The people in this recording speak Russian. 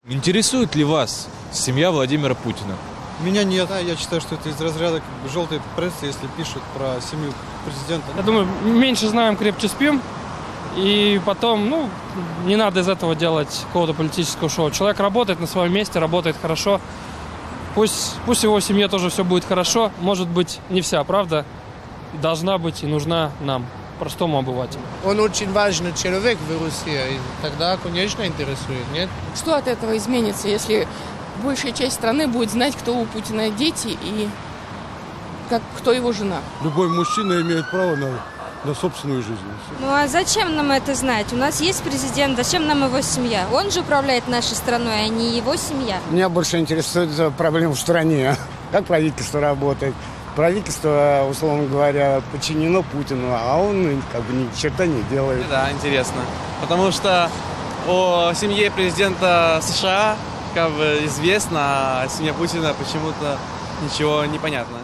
Интересует ли вас семья Владимира Путина? Меня нет, я считаю, что это из разряда как бы желтой прессы, если пишут про семью президента. Я думаю, меньше знаем, крепче спим. И потом, не надо из этого делать какого-то политического шоу. Человек работает на своем месте, работает хорошо. Пусть его семье тоже все будет хорошо. Может быть, не вся правда должна быть и нужна нам, простому обывателю. Он очень важный человек в России, и тогда, конечно, интересует, нет? Что от этого изменится, если большая часть страны будет знать, кто у Путина дети и кто его жена? Любой мужчина имеет право на собственную жизнь. Ну а зачем нам это знать? У нас есть президент, зачем нам его семья? Он же управляет нашей страной, а не его семья. Меня больше интересует проблема в стране. Как правительство работает. Правительство, условно говоря, подчинено Путину, а он как бы ни черта не делает. Да, интересно. Потому что о семье президента США как бы известно, а семья Путина почему-то ничего не понятно.